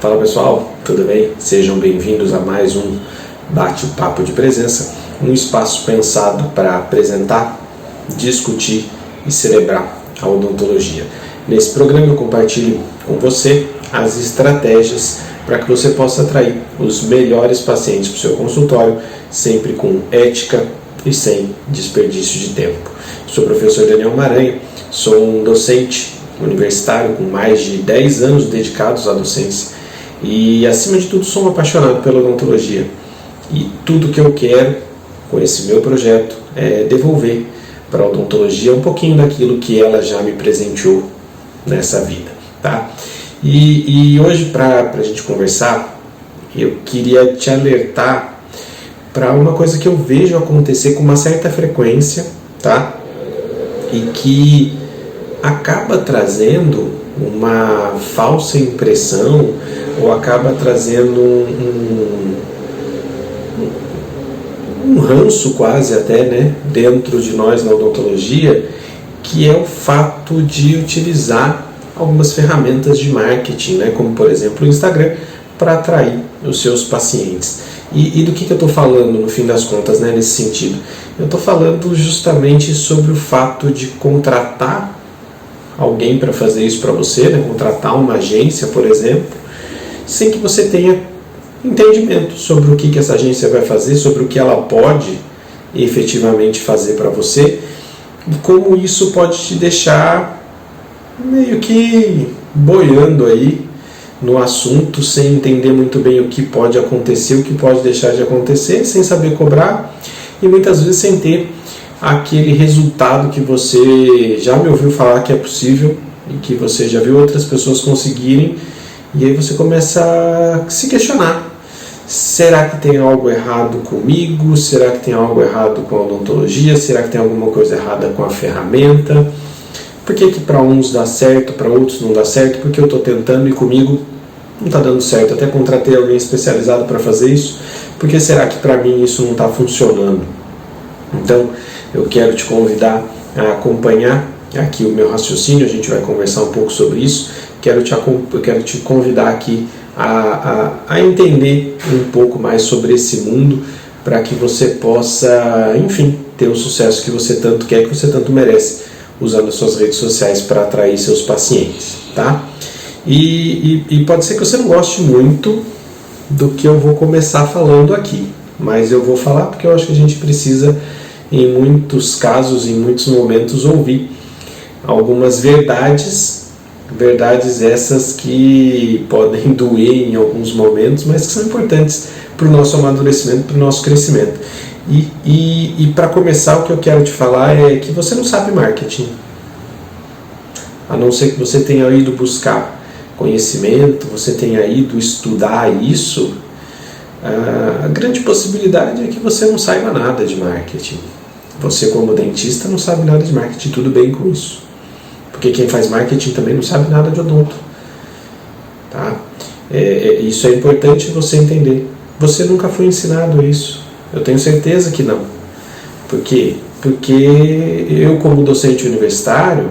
Fala pessoal, tudo bem? Sejam bem-vindos a mais um bate-papo de presença, um espaço pensado para apresentar, discutir e celebrar a odontologia. Nesse programa eu compartilho com você as estratégias para que você possa atrair os melhores pacientes para o seu consultório, sempre com ética e sem desperdício de tempo. Sou o professor Daniel Maranhão, sou um docente universitário com mais de 10 anos dedicados à docência e, acima de tudo, sou um apaixonado pela odontologia. E tudo que eu quero com esse meu projeto é devolver para a odontologia um pouquinho daquilo que ela já me presenteou nessa vida, tá? E hoje, para a gente conversar, eu queria te alertar para uma coisa que eu vejo acontecer com uma certa frequência, tá? E que acaba trazendo uma falsa impressão ou acaba trazendo um ranço quase até, né, dentro de nós na odontologia, que é o fato de utilizar algumas ferramentas de marketing, né, como por exemplo o Instagram, para atrair os seus pacientes. E do que eu estou falando no fim das contas, né, nesse sentido? Eu estou falando justamente sobre o fato de contratar alguém para fazer isso para você, né, contratar uma agência, por exemplo, sem que você tenha entendimento sobre o que essa agência vai fazer, sobre o que ela pode efetivamente fazer para você, e como isso pode te deixar meio que boiando aí no assunto, sem entender muito bem o que pode acontecer, o que pode deixar de acontecer, sem saber cobrar e muitas vezes sem ter aquele resultado que você já me ouviu falar que é possível e que você já viu outras pessoas conseguirem, e aí você começa a se questionar: será que tem algo errado comigo? Será que tem algo errado com a odontologia? Será que tem alguma coisa errada com a ferramenta? Por que para uns dá certo, para outros não dá certo? Porque eu estou tentando e comigo não está dando certo. Até contratei alguém especializado para fazer isso. Por que será que para mim isso não está funcionando? Então, eu quero te convidar a acompanhar aqui o meu raciocínio. A gente vai conversar um pouco sobre isso. Eu quero te convidar aqui a entender um pouco mais sobre esse mundo, para que você possa, enfim, ter o sucesso que você tanto quer, que você tanto merece, usando as suas redes sociais para atrair seus pacientes, tá? E pode ser que você não goste muito do que eu vou começar falando aqui, mas eu vou falar porque eu acho que a gente precisa, em muitos casos, em muitos momentos, ouvir algumas verdades essas que podem doer em alguns momentos, mas que são importantes para o nosso amadurecimento, para o nosso crescimento. E para começar, o que eu quero te falar é que você não sabe marketing, a não ser que você tenha ido buscar conhecimento, você tenha ido estudar isso. A grande possibilidade é que você não saiba nada de marketing. Você, como dentista, não sabe nada de marketing, tudo bem com isso, porque quem faz marketing também não sabe nada de odonto, tá? Isso é importante você entender. Você nunca foi ensinado isso, eu tenho certeza que não. Por quê? Porque eu, como docente universitário,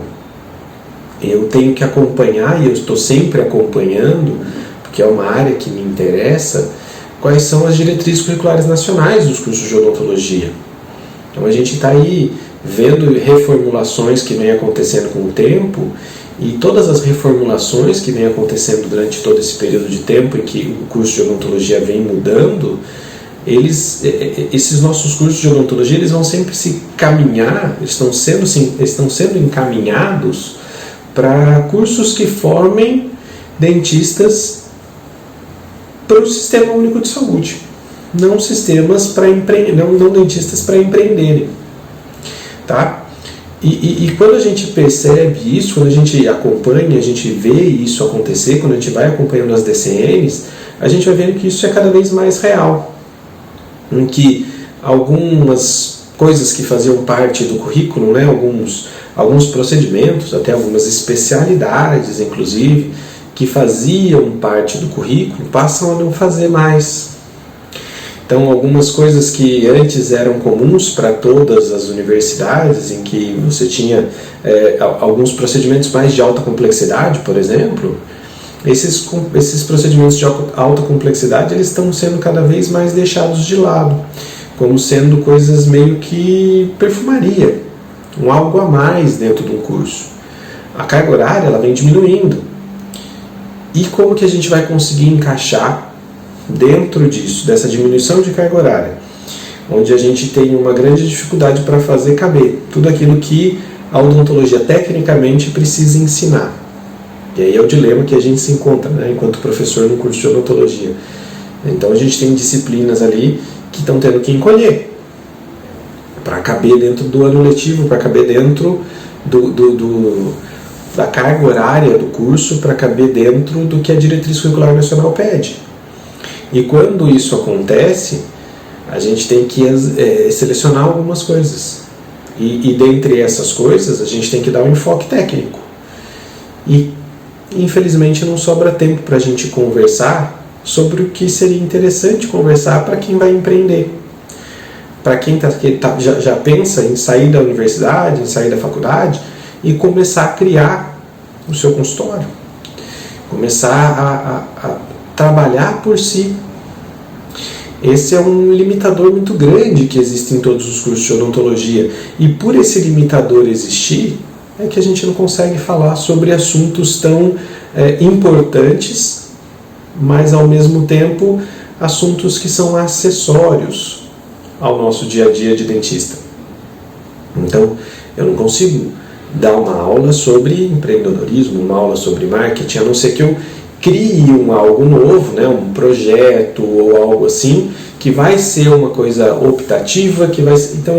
eu tenho que acompanhar, e eu estou sempre acompanhando, porque é uma área que me interessa, quais são as diretrizes curriculares nacionais dos cursos de odontologia. Então a gente está aí vendo reformulações que vem acontecendo com o tempo, e todas as reformulações que vem acontecendo durante todo esse período de tempo em que o curso de odontologia vem mudando, esses nossos cursos de odontologia, eles vão sempre se caminhar, estão sendo encaminhados para cursos que formem dentistas para o Sistema Único de Saúde, não dentistas para empreenderem, tá? E quando a gente percebe isso, quando a gente acompanha, a gente vê isso acontecer, quando a gente vai acompanhando as DCNs, a gente vai vendo que isso é cada vez mais real, em que algumas coisas que faziam parte do currículo, né, alguns procedimentos, até algumas especialidades, inclusive, que faziam parte do currículo, passam a não fazer mais. Então, algumas coisas que antes eram comuns para todas as universidades, em que você tinha alguns procedimentos mais de alta complexidade, por exemplo, esses procedimentos de alta complexidade, eles estão sendo cada vez mais deixados de lado, como sendo coisas meio que perfumaria, um algo a mais dentro de um curso. A carga horária, ela vem diminuindo. E como que a gente vai conseguir encaixar dentro disso, dessa diminuição de carga horária, onde a gente tem uma grande dificuldade para fazer caber tudo aquilo que a odontologia tecnicamente precisa ensinar? E aí é o dilema que a gente se encontra, né, enquanto professor no curso de odontologia. Então a gente tem disciplinas ali que estão tendo que encolher para caber dentro do ano letivo, para caber dentro da carga horária do curso, para caber dentro do que a Diretriz Curricular Nacional pede. E quando isso acontece, a gente tem que selecionar algumas coisas. E dentre essas coisas, a gente tem que dar um enfoque técnico. E, infelizmente, não sobra tempo para a gente conversar sobre o que seria interessante conversar para quem vai empreender. Para quem já pensa em sair da universidade, em sair da faculdade e começar a criar o seu consultório. Começar a trabalhar por si. Esse é um limitador muito grande que existe em todos os cursos de odontologia. E por esse limitador existir, é que a gente não consegue falar sobre assuntos tão importantes, mas ao mesmo tempo assuntos que são acessórios ao nosso dia a dia de dentista. Então, eu não consigo dar uma aula sobre empreendedorismo, uma aula sobre marketing, a não ser que eu crie algo novo, né, um projeto ou algo assim, que vai ser uma coisa optativa, que vai ser, então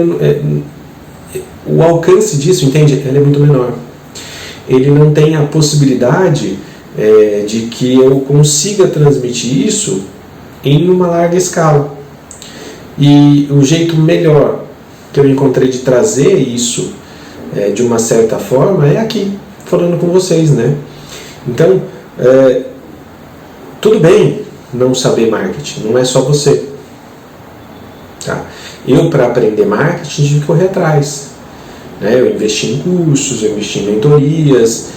o alcance disso, entende? Ele é muito menor. Ele não tem a possibilidade de que eu consiga transmitir isso em uma larga escala. E o jeito melhor que eu encontrei de trazer isso de uma certa forma é aqui, falando com vocês, né? Então, tudo bem não saber marketing, não é só você. Tá? Eu, para aprender marketing, tive que correr atrás. Né? Eu investi em cursos, eu investi em mentorias,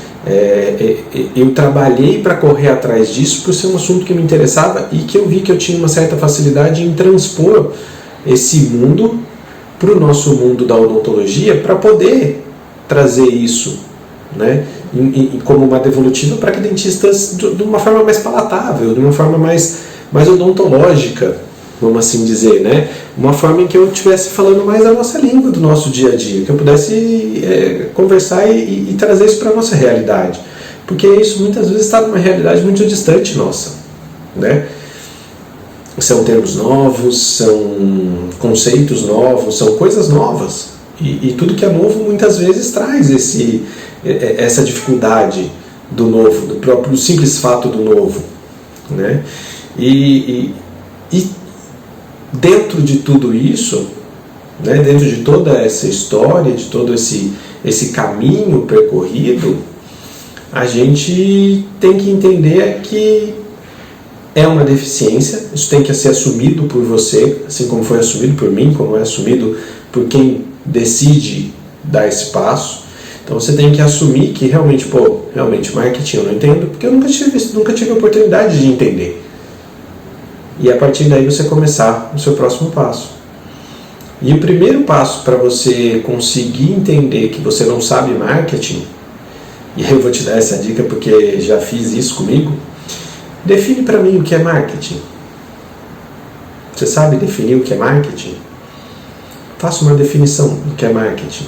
eu trabalhei para correr atrás disso por ser um assunto que me interessava e que eu vi que eu tinha uma certa facilidade em transpor esse mundo para o nosso mundo da odontologia para poder trazer isso, né, como uma devolutiva para que dentistas, de uma forma mais palatável, de uma forma mais odontológica, vamos assim dizer, né, uma forma em que eu estivesse falando mais a nossa língua do nosso dia a dia, que eu pudesse conversar e trazer isso para a nossa realidade, porque isso muitas vezes está numa realidade muito distante nossa, né? São termos novos, são conceitos novos, são coisas novas, e tudo que é novo muitas vezes traz essa dificuldade do novo, do próprio simples fato do novo, né? E dentro de tudo isso, né, dentro de toda essa história, de todo esse caminho percorrido, a gente tem que entender que é uma deficiência, isso tem que ser assumido por você, assim como foi assumido por mim, como é assumido por quem decide dar esse passo. Então você tem que assumir que realmente marketing eu não entendo, porque eu nunca tive a oportunidade de entender. E a partir daí você começar o seu próximo passo. E o primeiro passo para você conseguir entender que você não sabe marketing, e eu vou te dar essa dica porque já fiz isso comigo, define para mim o que é marketing. Você sabe definir o que é marketing? Faça uma definição do que é marketing.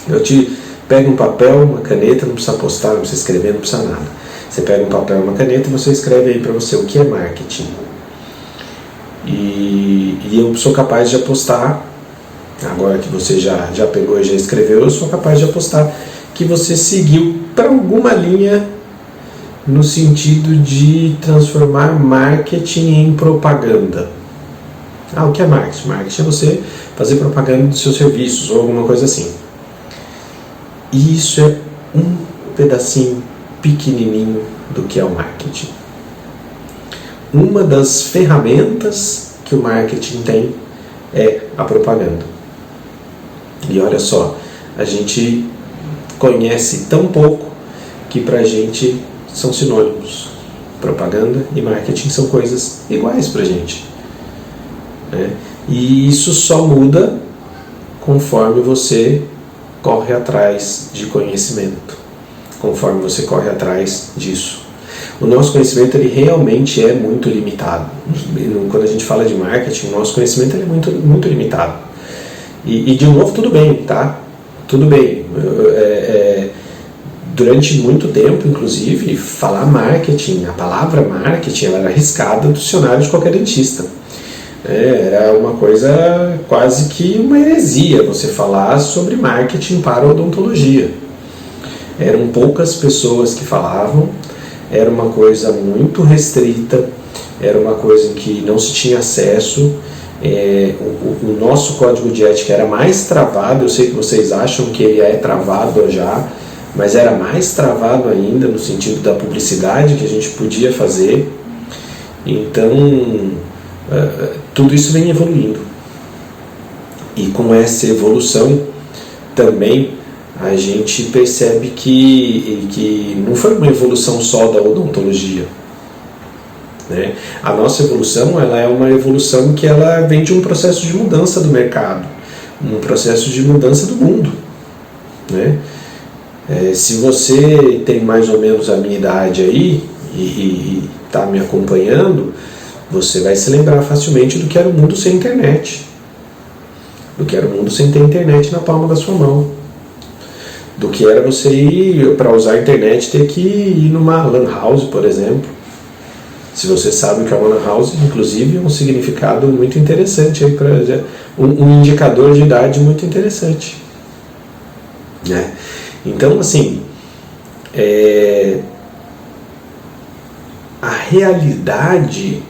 Eu te pego um papel, uma caneta, não precisa apostar, não precisa escrever, não precisa nada. Você pega um papel e uma caneta e você escreve aí para você o que é marketing. E eu sou capaz de apostar, agora que você já pegou e já escreveu, eu sou capaz de apostar que você seguiu para alguma linha no sentido de transformar marketing em propaganda. O que é marketing? Marketing é você fazer propaganda dos seus serviços ou alguma coisa assim. E isso é um pedacinho pequenininho do que é o marketing. Uma das ferramentas que o marketing tem é a propaganda. E olha só, a gente conhece tão pouco que pra gente são sinônimos. Propaganda e marketing são coisas iguais pra gente, né? E isso só muda conforme você corre atrás de conhecimento, conforme você corre atrás disso. O nosso conhecimento ele realmente é muito limitado. Quando a gente fala de marketing, o nosso conhecimento ele é muito limitado. E de novo, tudo bem, tá? Tudo bem. Durante muito tempo, inclusive, falar marketing, a palavra marketing, ela era arriscada do dicionário de qualquer dentista. Era uma coisa quase que uma heresia você falar sobre marketing para a odontologia. Eram poucas pessoas que falavam, era uma coisa muito restrita, era uma coisa em que não se tinha acesso. O nosso código de ética era mais travado, eu sei que vocês acham que ele é travado já, mas era mais travado ainda no sentido da publicidade que a gente podia fazer. Então, tudo isso vem evoluindo. E com essa evolução também a gente percebe que não foi uma evolução só da odontologia, né? A nossa evolução ela é uma evolução que ela vem de um processo de mudança do mercado, um processo de mudança do mundo, né? Se você tem mais ou menos a minha idade aí e está me acompanhando, você vai se lembrar facilmente do que era o mundo sem internet, do que era o mundo sem ter internet na palma da sua mão, do que era você ir, para usar a internet, ter que ir numa lan house, por exemplo. Se você sabe o que é uma lan house, inclusive é um significado muito interessante, aí um indicador de idade muito interessante, né? Então, assim, a realidade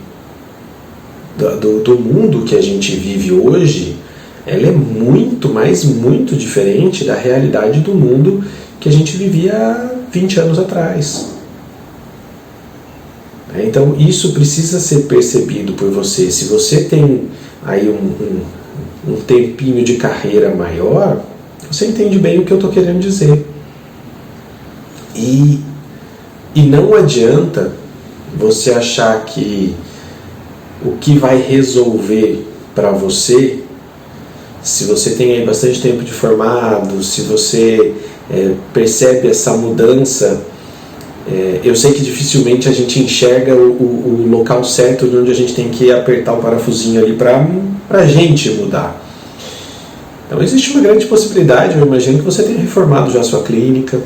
do mundo que a gente vive hoje, ela é muito diferente da realidade do mundo que a gente vivia há 20 anos atrás. Então, isso precisa ser percebido por você. Se você tem aí um tempinho de carreira maior, você entende bem o que eu estou querendo dizer. E não adianta você achar que o que vai resolver para você, se você tem aí bastante tempo de formado, se você percebe essa mudança, eu sei que dificilmente a gente enxerga o local certo de onde a gente tem que apertar o parafusinho ali para a gente mudar. Então existe uma grande possibilidade, eu imagino que você tenha reformado já a sua clínica,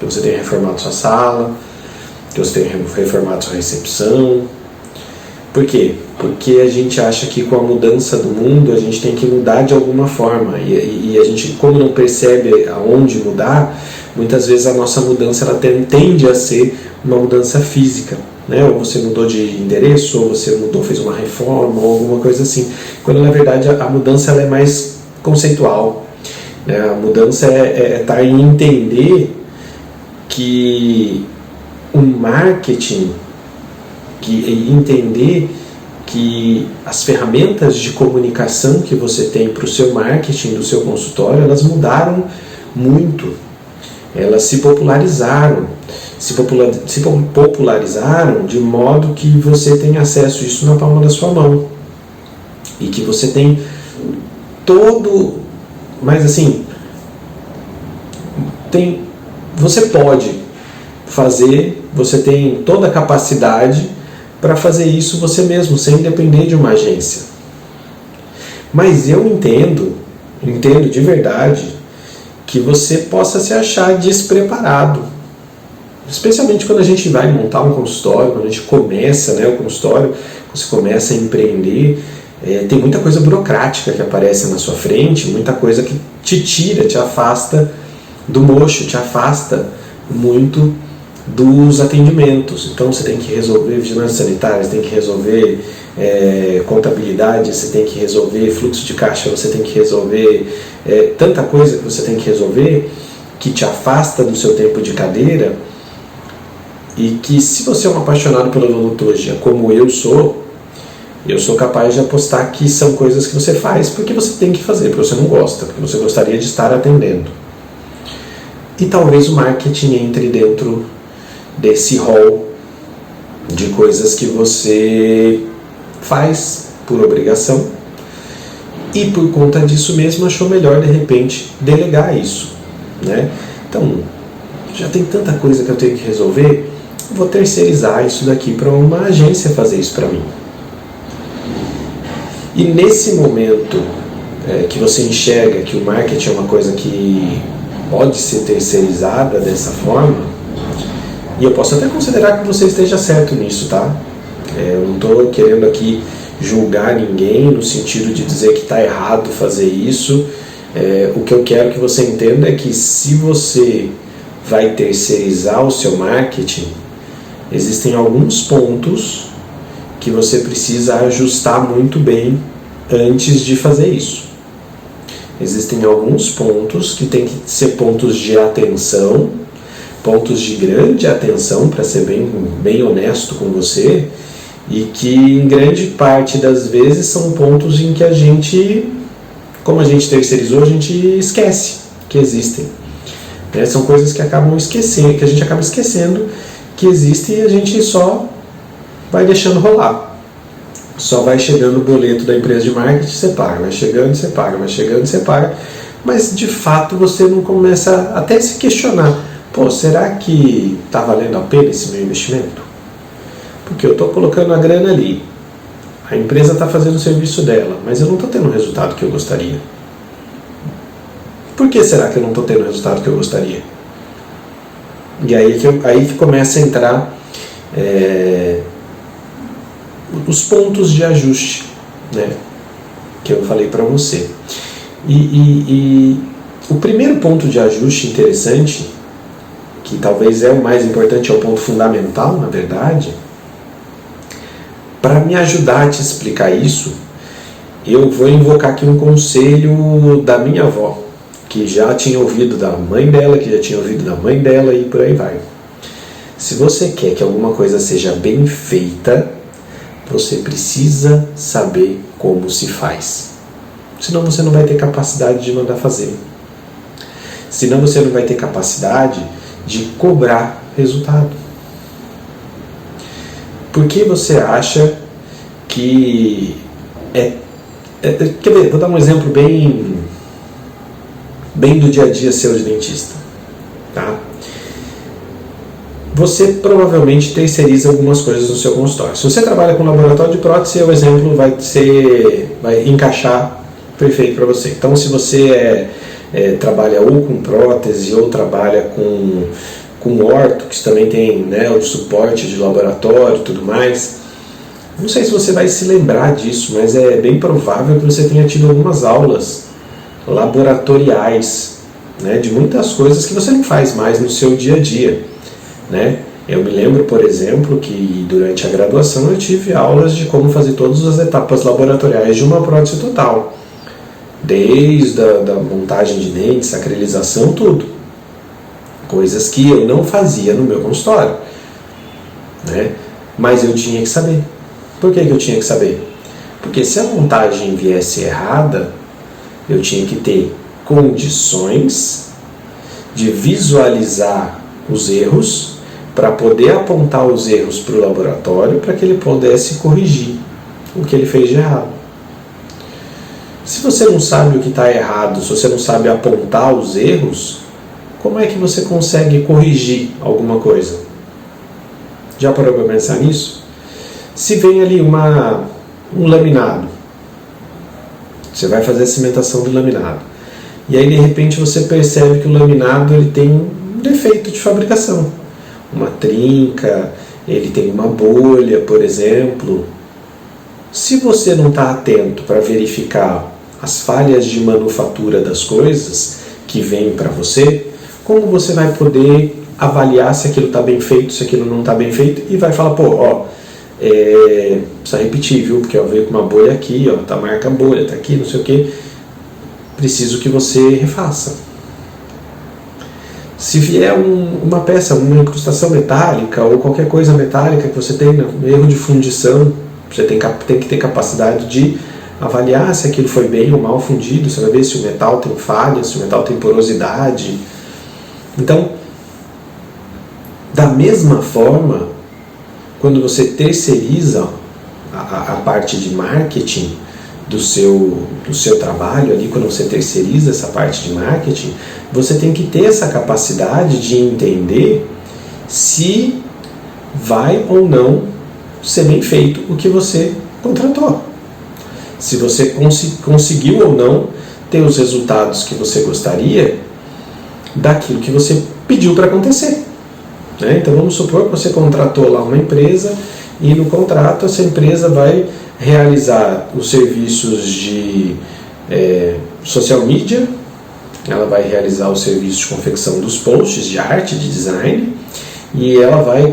que você tenha reformado sua sala, que você tenha reformado sua recepção. Por quê? Porque a gente acha que com a mudança do mundo a gente tem que mudar de alguma forma, e a gente, como não percebe aonde mudar, muitas vezes a nossa mudança ela tende a ser uma mudança física, né? Ou você mudou de endereço, ou você mudou, fez uma reforma, ou alguma coisa assim, quando na verdade a mudança ela é mais conceitual, né? A mudança tá em entender que o marketing, entender que as ferramentas de comunicação que você tem para o seu marketing do seu consultório, elas mudaram muito, elas se popularizaram, de modo que você tem acesso a isso na palma da sua mão, e que você tem mas assim, você pode fazer, você tem toda a capacidade para fazer isso você mesmo, sem depender de uma agência. Mas eu entendo de verdade, que você possa se achar despreparado. Especialmente quando a gente vai montar um consultório, quando a gente começa, né, o consultório, você começa a empreender, tem muita coisa burocrática que aparece na sua frente, muita coisa que te tira, te afasta do mocho, te afasta muito dos atendimentos. Então você tem que resolver vigilância sanitária, você tem que resolver contabilidade, você tem que resolver fluxo de caixa, você tem que resolver tanta coisa que você tem que resolver, que te afasta do seu tempo de cadeira, e que, se você é um apaixonado pela odontologia como eu sou capaz de apostar que são coisas que você faz porque você tem que fazer, porque você não gosta, porque você gostaria de estar atendendo. E talvez o marketing entre dentro desse rol de coisas que você faz por obrigação e por conta disso mesmo achou melhor de repente delegar isso, né? Então, já tem tanta coisa que eu tenho que resolver, vou terceirizar isso daqui para uma agência fazer isso para mim. E nesse momento que você enxerga que o marketing é uma coisa que pode ser terceirizada dessa forma, e eu posso até considerar que você esteja certo nisso, tá? Eu não estou querendo aqui julgar ninguém no sentido de dizer que está errado fazer isso. O que eu quero que você entenda é que se você vai terceirizar o seu marketing, existem alguns pontos que você precisa ajustar muito bem antes de fazer isso. Existem alguns pontos que tem que ser pontos de atenção, pontos de grande atenção, para ser bem honesto com você, e que em grande parte das vezes são pontos em que a gente, como a gente terceirizou, a gente esquece que existem. São coisas que acabam esquecendo, que a gente acaba esquecendo que existem e a gente só vai deixando rolar. Só vai chegando o boleto da empresa de marketing, você paga, vai chegando, você paga, vai chegando, você paga, mas de fato você não começa até a se questionar, será que está valendo a pena esse meu investimento? Porque eu estou colocando a grana ali, a empresa está fazendo o serviço dela, mas eu não estou tendo o resultado que eu gostaria. Por que será que eu não estou tendo o resultado que eu gostaria? E aí que começa a entrar os pontos de ajuste, né, que eu falei para você. E o primeiro ponto de ajuste interessante, que talvez é o mais importante, é o ponto fundamental, na verdade, para me ajudar a te explicar isso, eu vou invocar aqui um conselho da minha avó, que já tinha ouvido da mãe dela, que já tinha ouvido da mãe dela e por aí vai. Se você quer que alguma coisa seja bem feita, você precisa saber como se faz. Senão você não vai ter capacidade de mandar fazer. Senão você não vai ter capacidade de cobrar resultado. Por que você acha que quer ver, vou dar um exemplo bem do dia a dia seu de dentista, tá? Você provavelmente terceiriza algumas coisas no seu consultório. Se você trabalha com laboratório de prótese, o exemplo vai encaixar perfeito para você. Então, se você trabalha ou com prótese ou trabalha com orto, que também tem, né, o suporte de laboratório e tudo mais, não sei se você vai se lembrar disso, mas é bem provável que você tenha tido algumas aulas laboratoriais, né, de muitas coisas que você não faz mais no seu dia a dia, né? Eu me lembro, por exemplo, que durante a graduação eu tive aulas de como fazer todas as etapas laboratoriais de uma prótese total, desde a montagem de dentes, acrilização, tudo. Coisas que eu não fazia no meu consultório, né? Mas eu tinha que saber. Por que eu tinha que saber? Porque se a montagem viesse errada, eu tinha que ter condições de visualizar os erros para poder apontar os erros para o laboratório para que ele pudesse corrigir o que ele fez de errado. Se você não sabe o que está errado, se você não sabe apontar os erros, como é que você consegue corrigir alguma coisa? Já parou para pensar nisso? Se vem ali um laminado, você vai fazer a cimentação do laminado, e aí de repente você percebe que o laminado ele tem um defeito de fabricação, uma trinca, ele tem uma bolha, por exemplo. Se você não está atento para verificar as falhas de manufatura das coisas que vêm para você, como você vai poder avaliar se aquilo está bem feito, se aquilo não está bem feito, e vai falar, precisa repetir, viu? Porque veio com uma bolha aqui, tá marca bolha, tá aqui, não sei o que, preciso que você refaça. Se vier uma peça, uma incrustação metálica ou qualquer coisa metálica que você tenha, um erro de fundição, você tem que ter capacidade de avaliar se aquilo foi bem ou mal fundido, você vai ver se o metal tem falha, se o metal tem porosidade. Então, Da mesma forma, quando você terceiriza a parte de marketing do seu trabalho ali, quando você terceiriza essa parte de marketing, você tem que ter essa capacidade de entender se vai ou não ser bem feito o que você contratou. Se você conseguiu ou não ter os resultados que você gostaria daquilo que você pediu para acontecer. Né? Então vamos supor que você contratou lá uma empresa e no contrato essa empresa vai realizar os serviços de social media, ela vai realizar o serviço de confecção dos posts, de arte, de design, e ela vai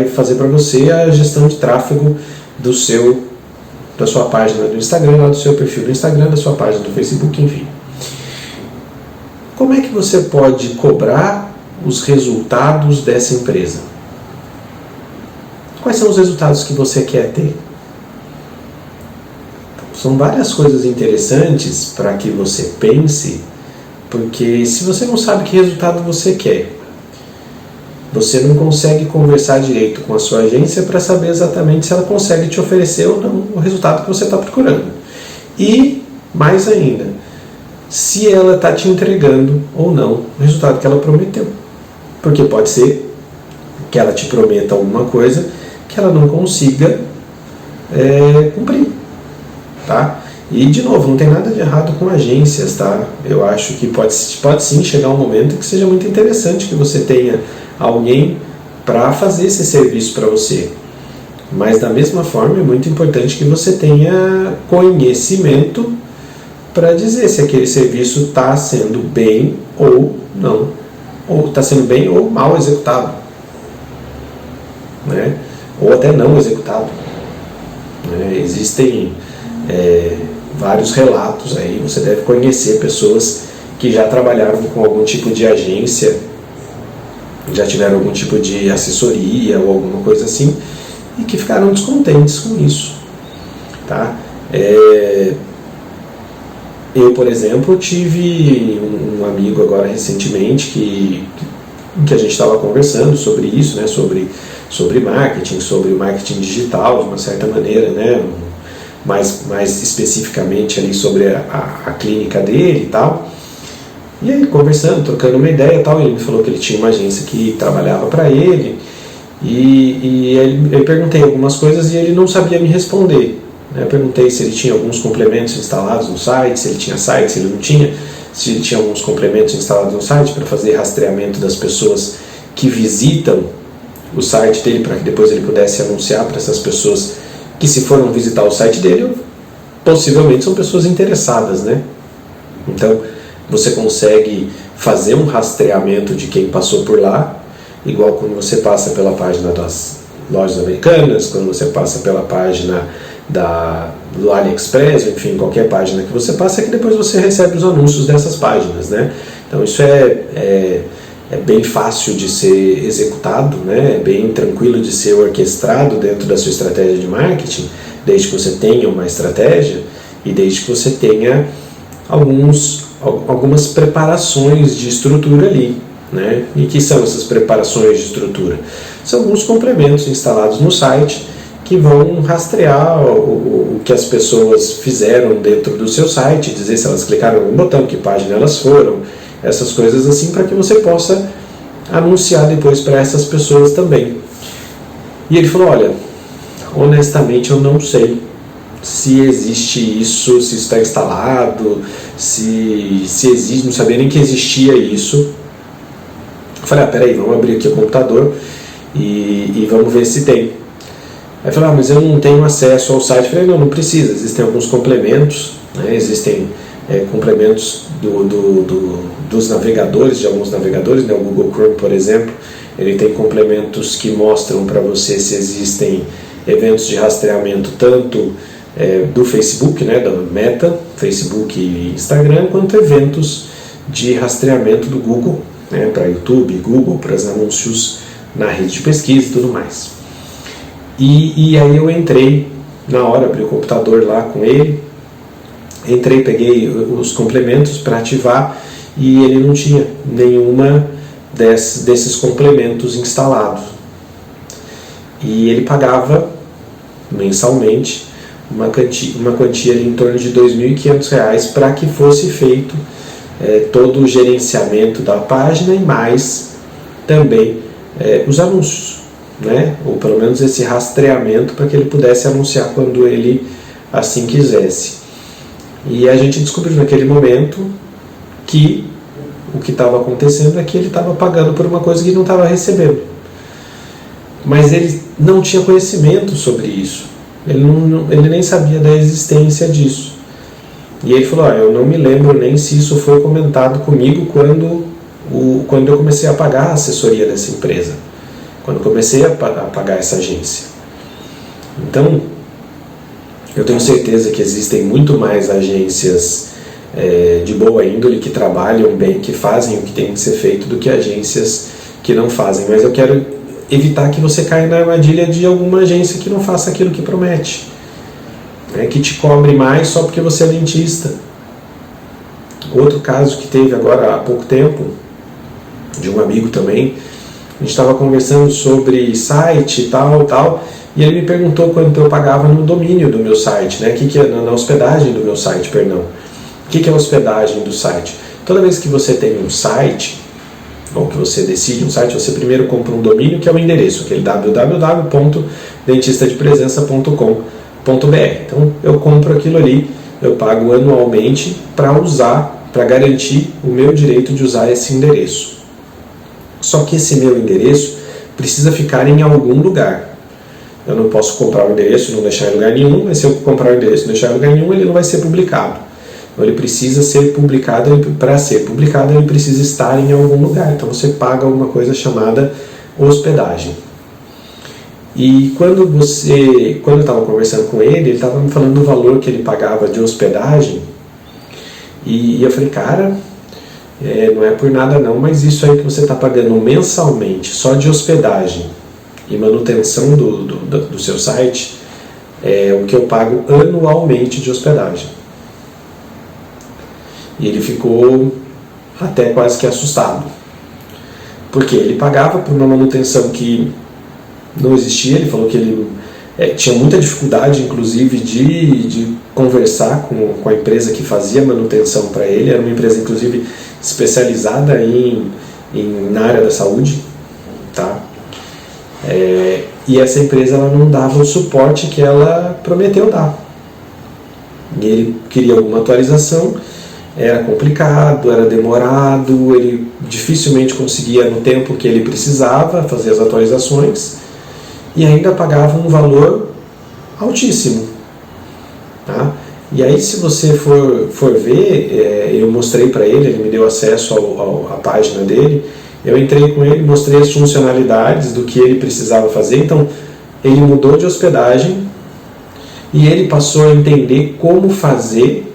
fazer para você a gestão de tráfego da sua página do Instagram, do seu perfil do Instagram, da sua página do Facebook, enfim. Como é que você pode cobrar os resultados dessa empresa? Quais são os resultados que você quer ter? São várias coisas interessantes para que você pense, porque se você não sabe que resultado você quer, você não consegue conversar direito com a sua agência para saber exatamente se ela consegue te oferecer ou não o resultado que você está procurando. E, mais ainda, se ela está te entregando ou não o resultado que ela prometeu. Porque pode ser que ela te prometa alguma coisa que ela não consiga cumprir. Tá? E, de novo, não tem nada de errado com agências. Tá? Eu acho que pode sim chegar um momento que seja muito interessante que você tenha alguém para fazer esse serviço para você. Mas, da mesma forma, é muito importante que você tenha conhecimento para dizer se aquele serviço está sendo bem ou não, ou está sendo bem ou mal executado, né? Ou até não executado. Né? Existem vários relatos aí, você deve conhecer pessoas que já trabalharam com algum tipo de agência, já tiveram algum tipo de assessoria ou alguma coisa assim, e que ficaram descontentes com isso. Tá? Eu, por exemplo, tive um amigo agora recentemente que a gente estava conversando sobre isso, né, sobre marketing, sobre o marketing digital, de uma certa maneira, né, mais especificamente ali sobre a clínica dele e tal. E aí, conversando, trocando uma ideia e tal, ele me falou que ele tinha uma agência que trabalhava para ele, e eu perguntei algumas coisas e ele não sabia me responder. Eu perguntei se ele tinha alguns complementos instalados no site, se ele tinha site, se ele não tinha, se ele tinha alguns complementos instalados no site para fazer rastreamento das pessoas que visitam o site dele, para que depois ele pudesse anunciar para essas pessoas que, se foram visitar o site dele, possivelmente são pessoas interessadas, né? Então, você consegue fazer um rastreamento de quem passou por lá, igual quando você passa pela página das lojas americanas, quando você passa pela página do AliExpress, enfim, qualquer página que você passa, é que depois você recebe os anúncios dessas páginas, né? Então isso é bem fácil de ser executado, né? É bem tranquilo de ser orquestrado dentro da sua estratégia de marketing, desde que você tenha uma estratégia e desde que você tenha algumas preparações de estrutura ali, né? E que são essas preparações de estrutura? São alguns complementos instalados no site que vão rastrear o que as pessoas fizeram dentro do seu site, dizer se elas clicaram no botão, que página elas foram, essas coisas assim, para que você possa anunciar depois para essas pessoas também. E ele falou, olha, honestamente eu não sei se existe isso, se está instalado, se existe, não sabia nem que existia isso. Eu falei, peraí, vamos abrir aqui o computador e vamos ver se tem. Aí eu falei, mas eu não tenho acesso ao site. Eu falei, não precisa, existem alguns complementos, né? Existem complementos dos navegadores, de alguns navegadores, né? O Google Chrome, por exemplo, ele tem complementos que mostram para você se existem eventos de rastreamento tanto do Facebook, né, da Meta, Facebook e Instagram, quanto eventos de rastreamento do Google, né, para YouTube, Google, para os anúncios na rede de pesquisa e tudo mais. E aí eu entrei na hora, abri o computador lá com ele, peguei os complementos para ativar e ele não tinha nenhuma desses complementos instalados. E ele pagava mensalmente uma quantia ali em torno de R$ 2.500 para que fosse feito todo o gerenciamento da página e mais também os anúncios, né? Ou pelo menos esse rastreamento para que ele pudesse anunciar quando ele assim quisesse. E a gente descobriu naquele momento que o que estava acontecendo é que ele estava pagando por uma coisa que não estava recebendo. Mas ele não tinha conhecimento sobre isso. Ele nem sabia da existência disso. E ele falou, eu não me lembro nem se isso foi comentado comigo quando eu comecei a pagar a assessoria dessa empresa. Quando eu comecei a pagar essa agência. Então, eu tenho certeza que existem muito mais agências de boa índole que trabalham bem, que fazem o que tem que ser feito, do que agências que não fazem. Mas eu quero evitar que você caia na armadilha de alguma agência que não faça aquilo que promete, que te cobre mais só porque você é dentista. Outro caso que teve agora há pouco tempo, de um amigo também, a gente estava conversando sobre site e tal, e ele me perguntou quanto eu pagava no domínio do meu site, na hospedagem do meu site, perdão. O que é a hospedagem do site? Toda vez que você tem um site, ou que você decide um site, você primeiro compra um domínio, que é o endereço, aquele www.dentistadepresença.com.br. Então eu compro aquilo ali, eu pago anualmente para usar, para garantir o meu direito de usar esse endereço. Só que esse meu endereço precisa ficar em algum lugar. Eu não posso comprar o endereço e não deixar em lugar nenhum, mas se eu comprar o endereço e não deixar em lugar nenhum, ele não vai ser publicado. Então ele precisa ser publicado, para ser publicado ele precisa estar em algum lugar. Então você paga alguma coisa chamada hospedagem. E quando eu estava conversando com ele estava me falando do valor que ele pagava de hospedagem, e eu falei, cara, não é por nada não, mas isso aí que você está pagando mensalmente, só de hospedagem e manutenção do seu site, é o que eu pago anualmente de hospedagem. E ele ficou até quase que assustado, porque ele pagava por uma manutenção que não existia. Ele falou que ele tinha muita dificuldade, inclusive, de conversar com a empresa que fazia manutenção para ele. Era uma empresa, inclusive, especializada na área da saúde, tá? E essa empresa ela não dava o suporte que ela prometeu dar. E ele queria alguma atualização, era complicado, era demorado, ele dificilmente conseguia no tempo que ele precisava fazer as atualizações, e ainda pagava um valor altíssimo, tá? E aí, se você for ver, eu mostrei para ele me deu acesso à página dele, eu entrei com ele, mostrei as funcionalidades do que ele precisava fazer. Então ele mudou de hospedagem e ele passou a entender como fazer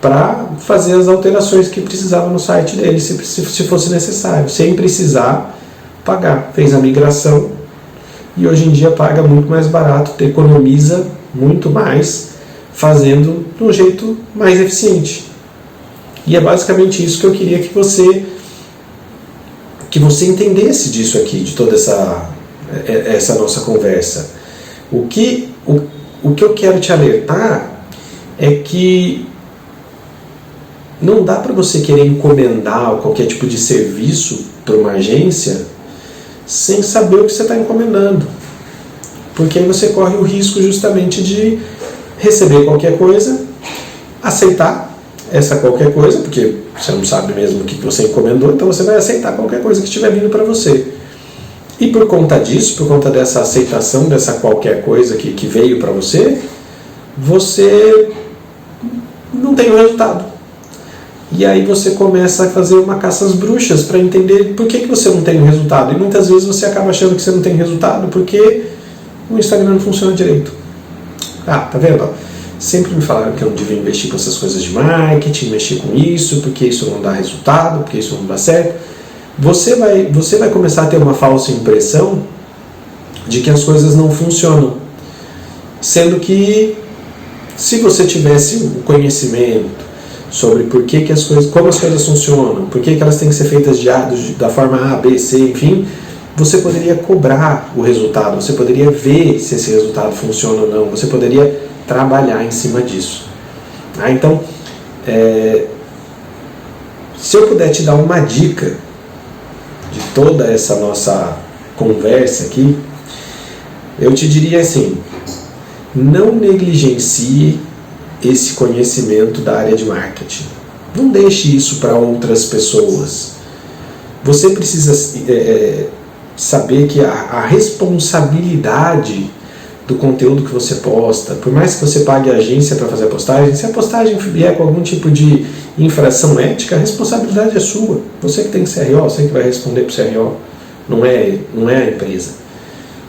para fazer as alterações que precisava no site dele, se fosse necessário, sem precisar pagar. Fez a migração e hoje em dia paga muito mais barato, economiza muito mais, fazendo de um jeito mais eficiente. E é basicamente isso que eu queria que você entendesse disso aqui, de toda essa nossa conversa. O que eu quero te alertar é que não dá para você querer encomendar qualquer tipo de serviço para uma agência sem saber o que você está encomendando. Porque aí você corre o risco justamente de receber qualquer coisa, aceitar essa qualquer coisa, porque você não sabe mesmo o que você encomendou, então você vai aceitar qualquer coisa que estiver vindo para você. E por conta disso, por conta dessa aceitação, dessa qualquer coisa que veio para você, você não tem o resultado. E aí você começa a fazer uma caça às bruxas para entender por que você não tem o resultado. E muitas vezes você acaba achando que você não tem resultado porque o Instagram não funciona direito. Tá vendo? Sempre me falaram que eu não devia investir com essas coisas de marketing, mexer com isso, porque isso não dá resultado, porque isso não dá certo. Você vai começar a ter uma falsa impressão de que as coisas não funcionam. Sendo que, se você tivesse o conhecimento, sobre por que as coisas, como as coisas funcionam, por que elas têm que ser feitas da forma A, B, C, enfim, você poderia cobrar o resultado, você poderia ver se esse resultado funciona ou não, você poderia trabalhar em cima disso. Então, se eu puder te dar uma dica de toda essa nossa conversa aqui, eu te diria assim: não negligencie esse conhecimento da área de marketing. Não deixe isso para outras pessoas. Você precisa saber que a responsabilidade do conteúdo que você posta, por mais que você pague a agência para fazer a postagem, se a postagem vier com algum tipo de infração ética, a responsabilidade é sua. Você que tem CRO, você que vai responder para o CRO, não é a empresa.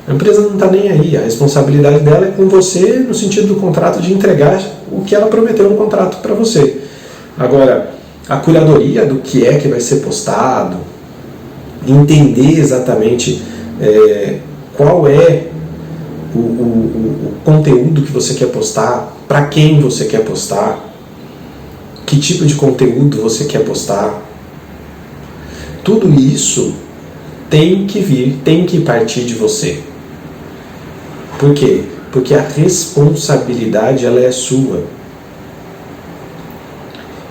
A empresa não está nem aí, a responsabilidade dela é com você no sentido do contrato de entregar o que ela prometeu no contrato para você. Agora, a curadoria do que é que vai ser postado, entender exatamente qual é o conteúdo que você quer postar, para quem você quer postar, que tipo de conteúdo você quer postar. Tudo isso tem que partir de você. Por quê? Porque a responsabilidade ela é sua.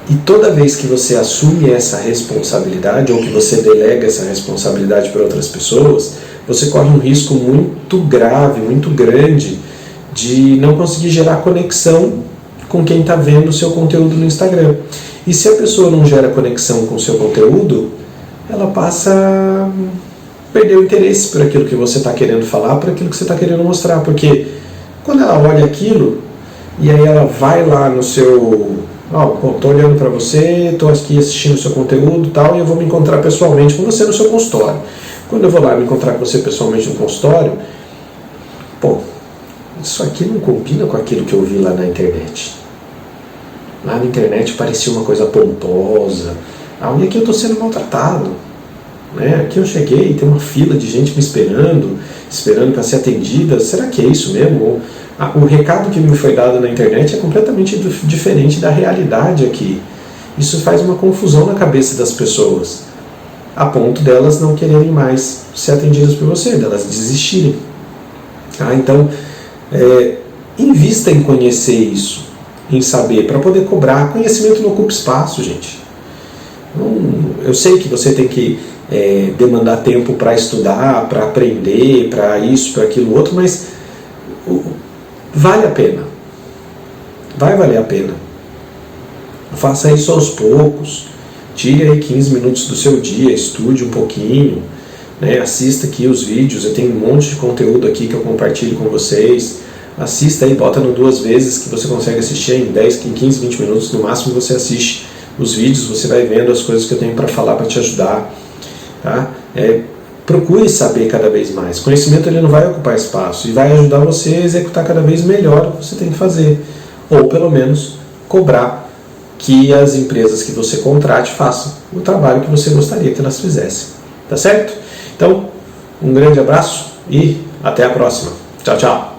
E toda vez que você assume essa responsabilidade ou que você delega essa responsabilidade para outras pessoas, você corre um risco muito grave, muito grande de não conseguir gerar conexão com quem está vendo o seu conteúdo no Instagram. E se a pessoa não gera conexão com o seu conteúdo, ela passa a perder o interesse por aquilo que você está querendo falar, por aquilo que você está querendo mostrar. Porque quando ela olha aquilo, e aí ela vai lá no seu... estou olhando para você, estou aqui assistindo o seu conteúdo e tal, e eu vou me encontrar pessoalmente com você no seu consultório. Quando eu vou lá me encontrar com você pessoalmente no consultório, isso aqui não combina com aquilo que eu vi lá na internet. Lá na internet parecia uma coisa pomposa, e aqui eu estou sendo maltratado. Aqui eu cheguei, tem uma fila de gente me esperando para ser atendida. Será que é isso mesmo? O recado que me foi dado na internet é completamente diferente da realidade aqui. Isso faz uma confusão na cabeça das pessoas, a ponto delas não quererem mais ser atendidas por você, delas desistirem. Então, invista em conhecer isso, em saber, para poder cobrar. Conhecimento não ocupa espaço, gente. Eu sei que você tem que demandar tempo para estudar, para aprender, para isso, para aquilo outro, mas vale a pena. Vai valer a pena. Faça isso aos poucos. Tire aí 15 minutos do seu dia, estude um pouquinho, assista aqui os vídeos. Eu tenho um monte de conteúdo aqui que eu compartilho com vocês. Assista aí, bota no 2 vezes que você consegue assistir em 10, em 15, 20 minutos no máximo. Você assiste os vídeos, você vai vendo as coisas que eu tenho para falar, para te ajudar. Tá? Procure saber cada vez mais. Conhecimento ele não vai ocupar espaço e vai ajudar você a executar cada vez melhor o que você tem que fazer, ou pelo menos cobrar que as empresas que você contrate façam o trabalho que você gostaria que elas fizessem. Tá certo? Então, um grande abraço e até a próxima. Tchau, tchau.